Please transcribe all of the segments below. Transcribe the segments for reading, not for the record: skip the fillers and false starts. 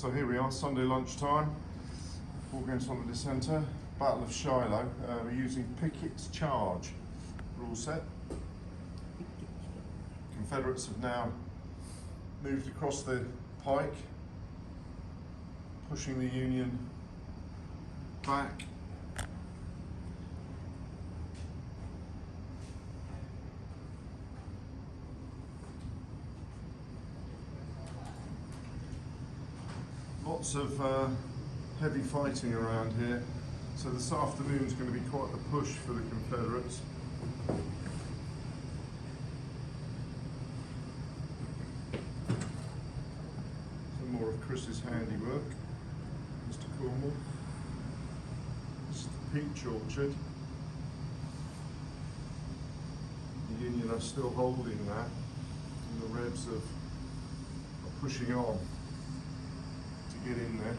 So here we are, Sunday lunchtime, Ball Games Holiday Centre, Battle of Shiloh. We're using Picketts charge. We're all set. Confederates have now moved across the pike, pushing the Union back. Lots of heavy fighting around here, so this afternoon is going to be quite the push for the Confederates. Some more of Chris's handiwork, Mr. Cornwall. This is the peach orchard. The Union are still holding that, and the Rebs are pushing on to get in there.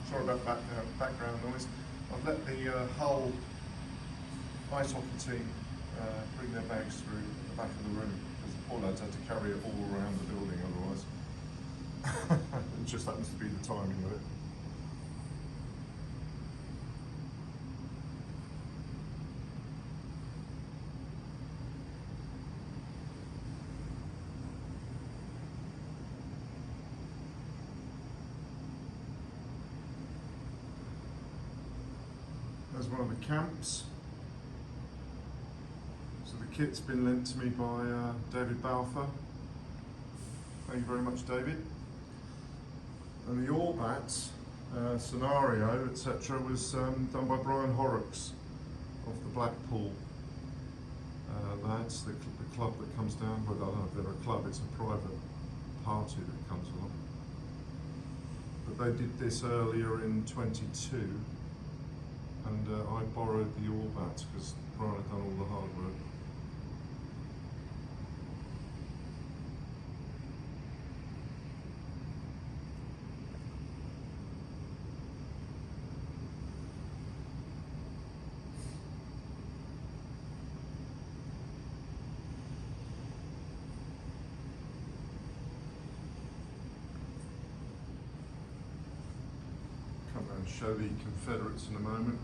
Sorry about background noise. I've let the Hull ice hockey team bring their bags through the back of the room because the poor lads had to carry it all around the building otherwise. It just happens to be the timing of it. There's one of the camps. So the kit's been lent to me by David Balfour. Thank you very much, David. And the Orbats scenario, etc., was done by Brian Horrocks of the Blackpool lads, the club that comes down. Well, I don't know if they're a club, it's a private party that comes along. But they did this earlier in 22. And I borrowed the Orbats because Brian had done all the hard work. Come around and show the Confederates in a moment.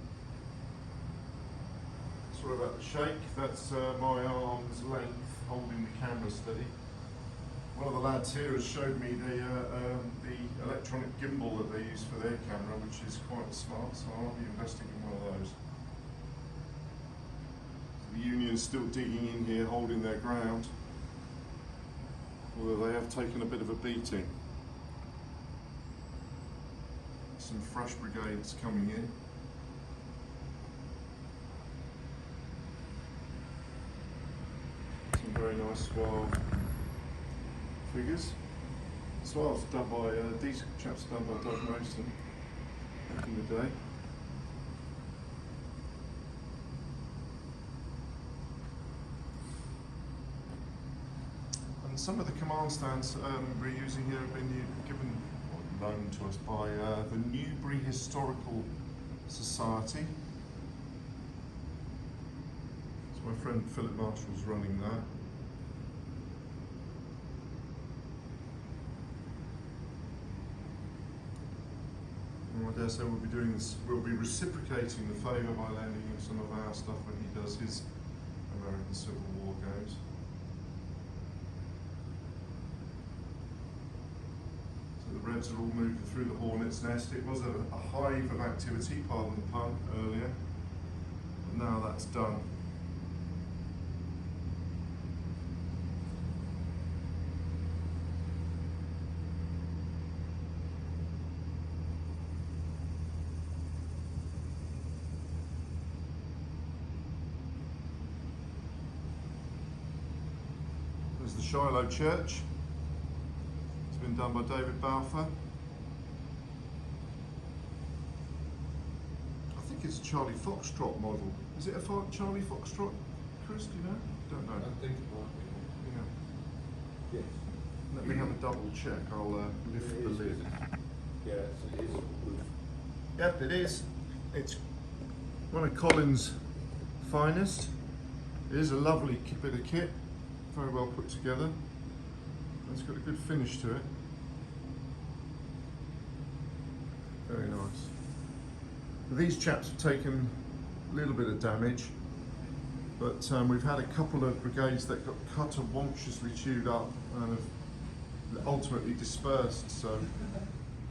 Sorry about the shake, that's my arm's length holding the camera steady. One of the lads here has showed me the electronic gimbal that they use for their camera, which is quite smart, so I'll be investing in one of those. So the Union's still digging in here, holding their ground, although they have taken a bit of a beating. Some fresh brigades coming in. Very nice suave figures. Suaves done by these chaps done by Doug Mason back in the day. And some of the command stands we're using here have been given or loaned to us by the Newbury Historical Society. So my friend Philip Marshall's running that. I dare say we'll be doing this, we'll be reciprocating the favour by lending him some of our stuff when he does his American Civil War games. So the Rebs are all moving through the Hornet's Nest. It was a hive of activity, pardon the pun, earlier, but now that's done. There's the Shiloh Church. It's been done by David Balfour. I think it's a Charlie Foxtrot model. Is it a Charlie Foxtrot, Chris? Do you know? Don't know. I think it might be. Yeah. Yes. Let me have a double check. I'll lift the lid. Yeah, it is. Yep, it is. It's one of Colin's finest. It is a lovely bit of kit. very well put together. It's got a good finish to it. Very nice. These chaps have taken a little bit of damage, but we've had a couple of brigades that got cut and womptuously chewed up and have ultimately dispersed, so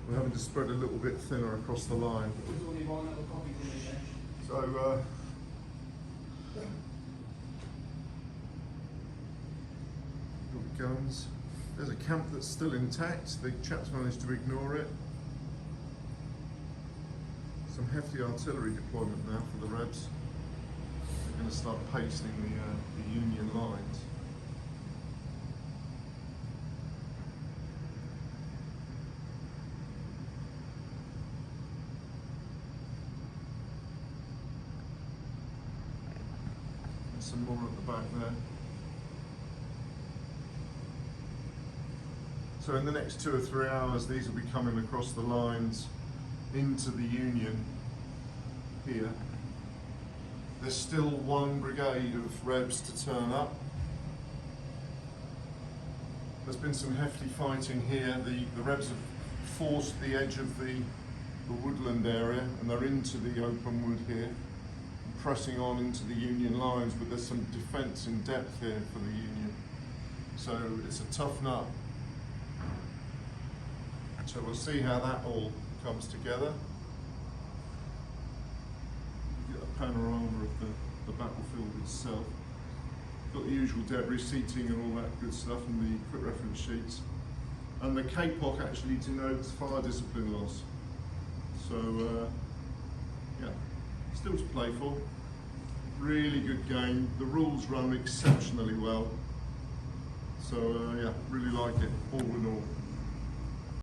we're having to spread a little bit thinner across the line. So guns. There's a camp that's still intact. The chaps managed to ignore it. Some hefty artillery deployment now for the Rebs. They're going to start pasting the Union lines. And some more at the back there. So in the next 2 or 3 hours, these will be coming across the lines into the Union here. There's still one brigade of Rebs to turn up. There's been some hefty fighting here. The Rebs have forced the edge of the woodland area and they're into the open wood here, pressing on into the Union lines, but there's some defence in depth here for the Union. So it's a tough nut. So we'll see how that all comes together. You get a panorama of the battlefield itself. Got the usual debris seating and all that good stuff in the quick reference sheets. And the KPOC actually denotes fire discipline loss. So yeah, still to play for. Really good game. The rules run exceptionally well. So yeah, really like it all in all.